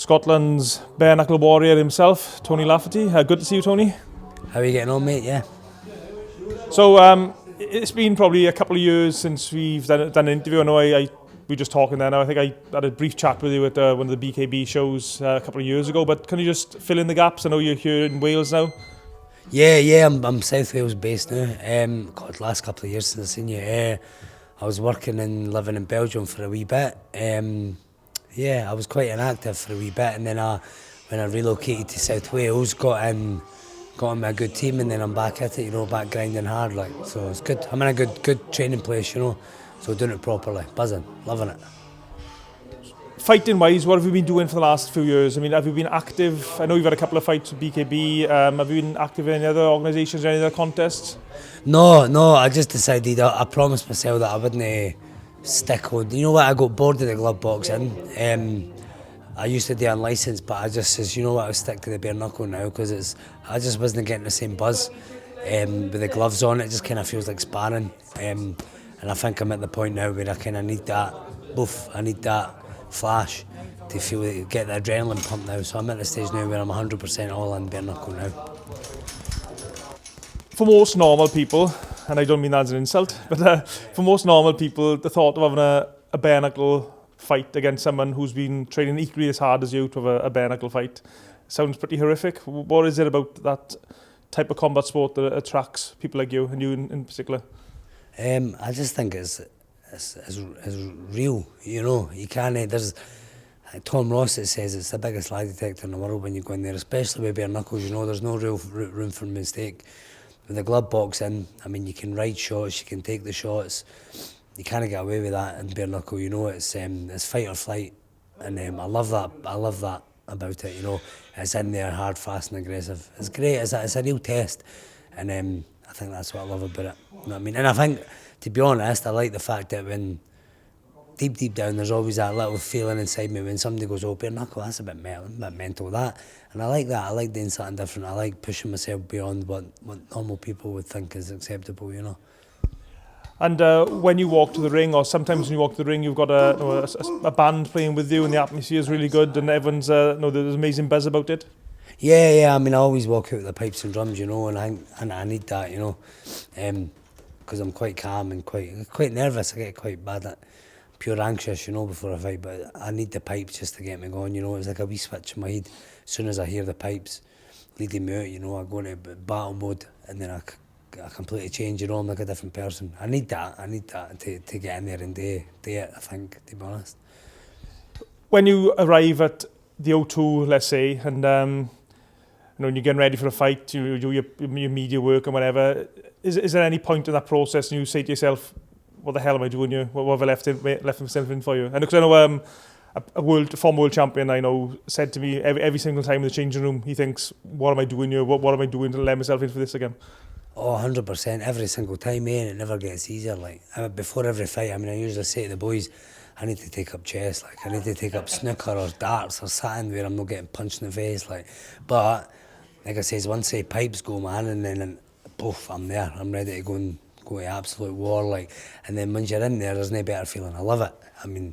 Scotland's bare knuckle warrior himself, Tony Lafferty. Good to see you, Tony. How are you getting on, mate? Yeah. So it's been probably a couple of years since we've done an interview. I know we were just talking there now. I think I had a brief chat with you at one of the BKB shows a couple of years ago. But can you just fill in the gaps? I know you're here in Wales now. Yeah. I'm South Wales based now. God, last couple of years since I've seen you. I was working and living in Belgium for a wee bit. I was quite inactive for a wee bit, and then when I relocated to South Wales, got in with a good team, and then I'm back at it, back grinding hard, like. So it's good. I'm in a good training place, so doing it properly, buzzing, loving it. Fighting wise, what have you been doing for the last few years? I mean, have you been active? I know you've had a couple of fights with BKB. Have you been active in any other organisations or any other contests? No, I just decided, I promised myself that I wouldn't stick on. You know what, I got bored of the glove boxing. I used to do unlicensed, but I just says, you know what, I'll stick to the bare knuckle now, because I just wasn't getting the same buzz with the gloves on. It just kind of feels like sparring, and I think I'm at the point now where I kind of need that boof, I need that flash to get the adrenaline pump now. So I'm at the stage now where I'm 100% all in bare knuckle now. For most normal people, and I don't mean that as an insult, but for most normal people, the thought of having a bare knuckle fight against someone who's been training equally as hard as you to have a bare knuckle fight sounds pretty horrific. What is it about that type of combat sport that attracts people like you, and you in particular? I just think it's real, You can't. There's Tom Ross that says it's the biggest lie detector in the world when you go in there, especially with bare knuckles. There's no real room for mistake. With the glove boxing, I mean, you can ride shots, you can take the shots. You can't get away with that in bare knuckle. It's fight or flight, and I love that. I love that about it. It's in there, hard, fast, and aggressive. It's great. It's a real test, and I think that's what I love about it. You know what I mean? And I think, to be honest, I like the fact that when deep down, there's always that little feeling inside me when somebody goes, "Oh, bare knuckle, that's a bit mental, that." And I like that. I like doing something different. I like pushing myself beyond what normal people would think is acceptable. And when you walk to the ring, or sometimes when you walk to the ring, you've got a band playing with you, and the atmosphere is really good, and everyone's there's amazing buzz about it. Yeah. I mean, I always walk out with the pipes and drums, and I need that, because I'm quite calm and quite nervous. I get quite bad at pure anxious, before a fight, but I need the pipes just to get me going. It's like a wee switch in my head. As soon as I hear the pipes leading me out, I go into battle mode, and then I completely change. I'm like a different person. I need that to get in there and do it, I think, to be honest. When you arrive at the O2, let's say, and when you're getting ready for a fight, you do your media work and whatever, is there any point in that process and you say to yourself, what the hell am I doing here? What have I left myself in for you? And because I know a former world champion I know said to me every single time in the changing room, he thinks, what am I doing here? What am I doing to let myself in for this again? Oh, 100%, every single time, and it never gets easier. Before every fight, I usually say to the boys, I need to take up chess, I need to take up snooker or darts or something where I'm not getting punched in the face, But, like I says, once the pipes go, man, and then, poof, I'm there. I'm ready to go to absolute war, And then once you're in there's no better feeling. I love it. I mean,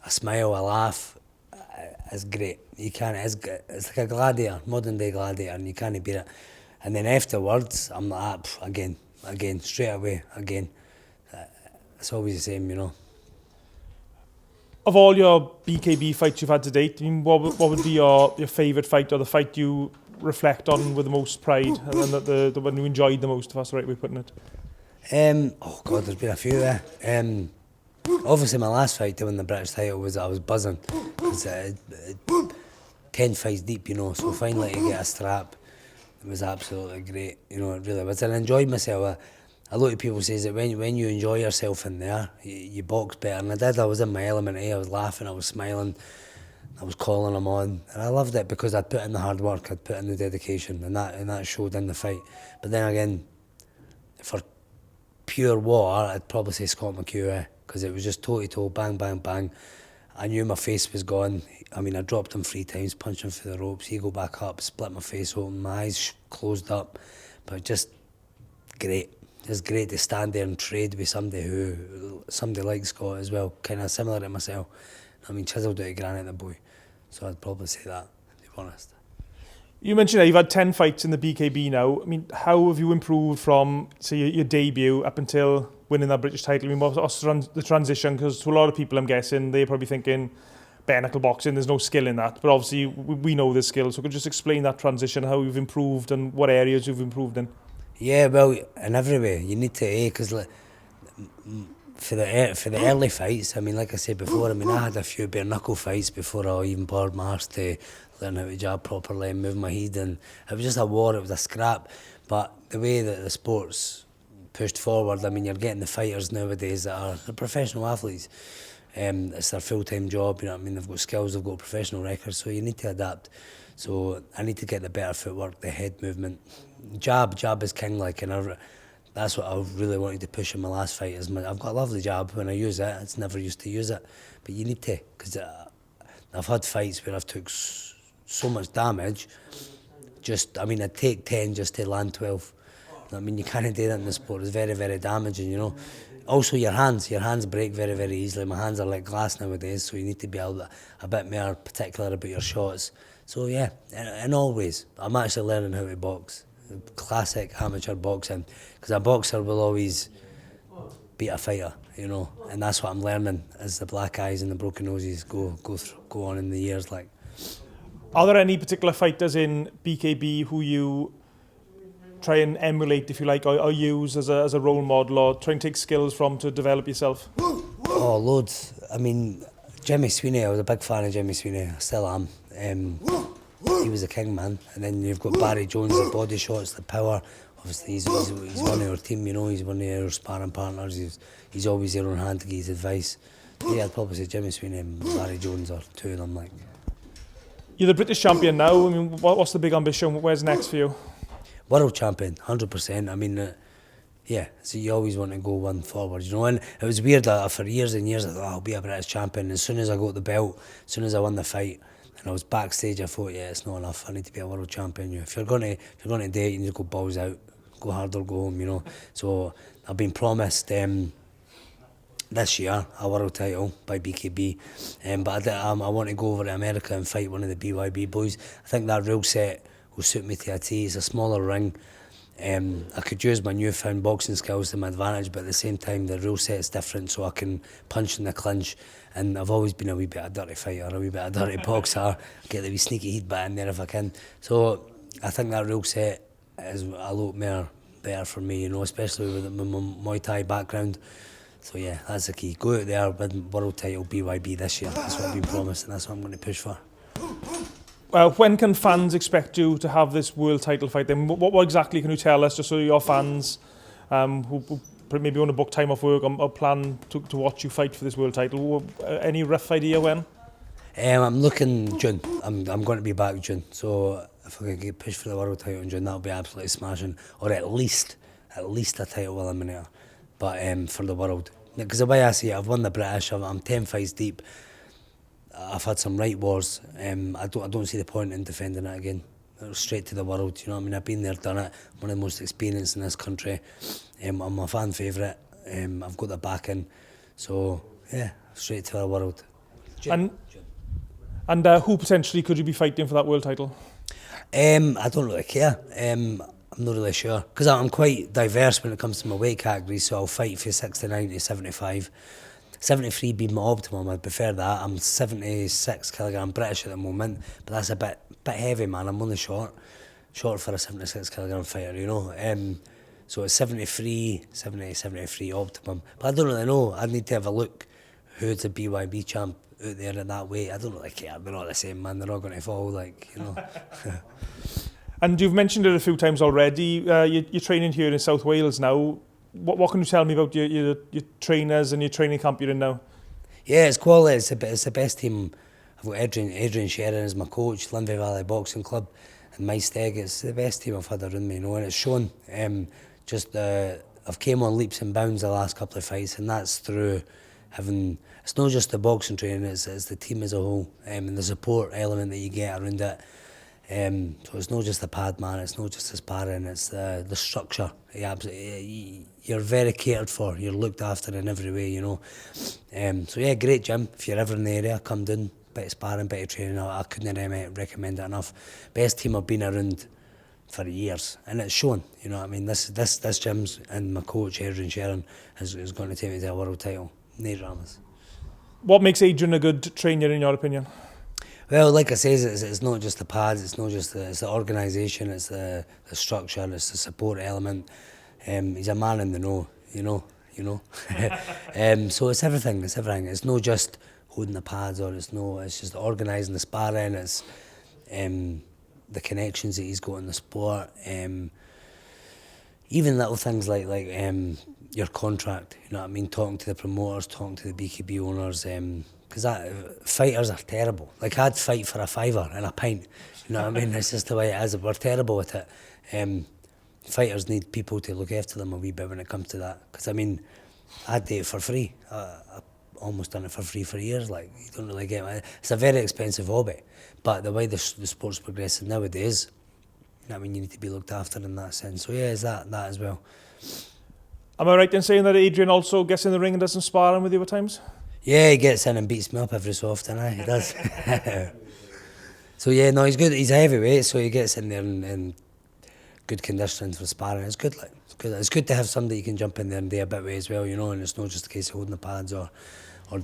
I smile, I laugh. It's great. You can't. It's like a gladiator, modern day gladiator, and you can't beat it. And then afterwards, I'm like, again, straight away, again. It's always the same, Of all your BKB fights you've had to date, what would be your favourite fight, or the fight you reflect on with the most pride, and the one you enjoyed the most, if that's the right way of putting it? Oh God, there's been a few there. Obviously, my last fight to win the British title I was buzzing. It's 10 fights deep, so finally to get a strap, it was absolutely great. It really was. And I enjoyed myself. A lot of people say that when you enjoy yourself in there, you box better. And I did. I was in my element. I was laughing, I was smiling, I was calling them on. And I loved it because I'd put in the hard work, I'd put in the dedication, and that showed in the fight. But then again, for pure war, I'd probably say Scott McHugh, because it was just toe-to-toe, bang, bang, bang. I knew my face was gone. I dropped him 3 times, punched him through the ropes. He go back up, split my face open, my eyes closed up. But just great. It's great to stand there and trade with somebody like Scott as well, kind of similar to myself. Chiseled out of granite, the boy. So I'd probably say that, to be honest. You mentioned that you've had 10 fights in the BKB now. I mean, how have you improved from, say, your debut up until winning that British title? I mean, what's the transition? Because to a lot of people, I'm guessing, they're probably thinking, bare knuckle boxing, there's no skill in that. But obviously, we know there's skill. So could you just explain that transition, how you've improved and what areas you've improved in? Yeah, well, in every way, you need to, because for the early fights, I mean, like I said before, I mean, I had a few bare knuckle fights before I even bored my arse to learn how to jab properly and move my head, and it was just a war, it was a scrap. But the way that the sport's pushed forward, I mean, you're getting the fighters nowadays that are they're professional athletes. It's their full-time job, you know what I mean, they've got skills, they've got professional records, so you need to adapt. So I need to get the better footwork, the head movement. Jab is king, like, and that's what I really wanted to push in my last fight. I've got a lovely jab when I use it. It's never used to use it, but you need to, because I've had fights where I've took so much damage. I mean, I'd take 10 just to land 12. I mean, you can't do that in the sport. It's very, very damaging, you know. Also, your hands break very, very easily. My hands are like glass nowadays, so you need to be a bit more particular about your shots. So yeah, in all ways, I'm actually learning how to box. Classic amateur boxing, because a boxer will always beat a fighter, you know, and that's what I'm learning as the black eyes and the broken noses go on in the years. Like, are there any particular fighters in BKB who you try and emulate, if you like, or use as a role model, or try and take skills from to develop yourself? Oh, loads. I mean, Jimmy Sweeney, I was a big fan of Jimmy Sweeney, I still am. He was a king, man. And then you've got Barry Jones, the body shots, the power. Obviously, he's one of our team, you know, he's one of our sparring partners. He's always there on hand to give his advice. Yeah, I'd probably say Jimmy Sweeney and Barry Jones are two of them, like. You're the British champion now. I mean, what's the big ambition? Where's next for you? World champion, 100%. I mean, yeah, so you always want to go one forward, you know. And it was weird that for years and years I thought, I'll be a British champion. As soon as I got the belt, as soon as I won the fight, and I was backstage, I thought, yeah, it's not enough. I need to be a world champion. If you're gonna do it, you need to go balls out, go hard or go home, you know. So I've been promised this year a world title by BKB, but I want to go over to America and fight one of the BYB boys. I think that rule set will suit me to a T. It's a smaller ring. I could use my newfound boxing skills to my advantage, but at the same time the rule set's different, so I can punch in the clinch. And I've always been a wee bit of a dirty fighter, a wee bit of a dirty boxer. Get the wee sneaky heat bit in there if I can. So I think that rule set is a lot more better for me, you know, especially with my Muay Thai background. So yeah, that's the key. Go out there, win world title BYB this year. That's what I've been promised, and that's what I'm going to push for. When can fans expect you to have this world title fight? Then what exactly can you tell us, just so your fans who maybe want to book time off work or plan to watch you fight for this world title? Any rough idea when? I'm looking June. I'm going to be back June. So if I can get pushed for the world title in June, that'll be absolutely smashing. Or at least a title eliminator. But for the world, because the way I see it, I've won the British. I'm 10 fights deep. I've had some right wars. I don't see the point in defending it again. Straight to the world, you know what I mean? I've been there, done it. One of the most experienced in this country. I'm a fan favourite. I've got the backing. So yeah, straight to the world. And who potentially could you be fighting for that world title? I don't really care. I'm not really sure, because I'm quite diverse when it comes to my weight category, so I'll fight for 69 to 75. 73 being my optimum, I'd prefer that. I'm 76 kilogram British at the moment, but that's a bit heavy, man. I'm only short for a 76 kilogram fighter, you know. So it's 73 optimum. But I don't really know. I'd need to have a look who's the BYB champ out there at that weight. I don't really care. They're all the same, man. They're all going to fall, like, you know. And you've mentioned it a few times already. You're training here in South Wales now. What can you tell me about your trainers and your training camp you're in now? Yeah, it's quality. It's the best team. I've got Adrian Sheridan as my coach, Linvey Valley Boxing Club, and Mike Steg. It's the best team I've had around me, you know, and it's shown. I've came on leaps and bounds the last couple of fights, and that's through having. It's not just the boxing training; it's the team as a whole, and the support element that you get around it. So it's not just the pad, man. It's not just the sparring. It's the structure. You're very catered for. You're looked after in every way, you know. So yeah, great gym. If you're ever in the area, come down, bit of sparring, bit of training. I couldn't recommend it enough. Best team I've been around for years, and it's shown. You know what I mean? This gym's and my coach Adrian Sharon is going to take me to a world title. No dramas. What makes Adrian a good trainer in your opinion? Well, like I says, it's not just the pads, it's not just it's the organisation, it's the structure, it's the support element. He's a man in the know, you know. So it's everything. It's not just holding the pads, or it's just organising the sparring. It's the connections that he's got in the sport. Even little things like your contract. You know what I mean? Talking to the promoters, talking to the BKB owners. Because fighters are terrible. Like, I'd fight for a $5 and a pint. You know what I mean? It's just the way it is. We're terrible with it. Fighters need people to look after them a wee bit when it comes to that. Because I mean, I'd do it for free. I've almost done it for free for years. Like, you don't really get it. It's a very expensive hobby. But the way the sport's progressing nowadays, you know what I mean, you need to be looked after in that sense. So yeah, it's that as well. Am I right in saying that Adrian also gets in the ring and does some sparring with you at times? Yeah, he gets in and beats me up every so often, he does. So yeah, no, he's good. He's a heavyweight, so he gets in there in good conditions for sparring. It's good, like. It's good to have somebody you can jump in there and do a bit with as well, you know, and it's not just a case of holding the pads or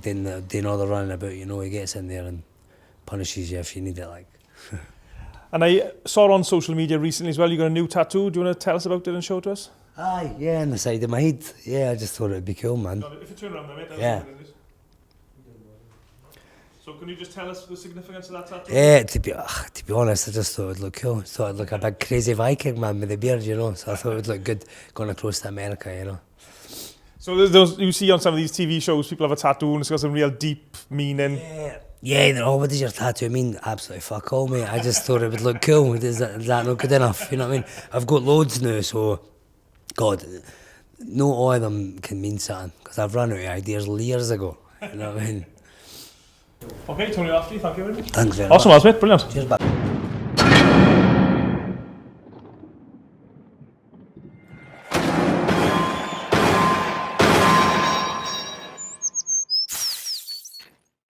doing all the running about, you know. He gets in there and punishes you if you need it, like. And I saw on social media recently as well, you got a new tattoo. Do you want to tell us about it and show it to us? Aye, yeah, on the side of my head. Yeah, I just thought it'd be cool, man. If you turn around there, mate, that's yeah. what it is. So can you just tell us the significance of that tattoo? Yeah, to be honest, I just thought it'd look cool. I thought it'd look a big crazy Viking man with a beard, you know. So I thought it would look good going across to America, you know. So there's those, you see on some of these TV shows, people have a tattoo and it's got some real deep meaning. Yeah, they're all, what does your tattoo mean? Absolutely fuck all, mate. I just thought it would look cool. Is that not good enough? You know what I mean? I've got loads now, so God, no all of them can mean something, because I've run out of ideas years ago. You know what I mean? Okay, Tony LAFFERTY, thank you very much. Thanks very much. Awesome, mate, brilliant. Cheers, bye.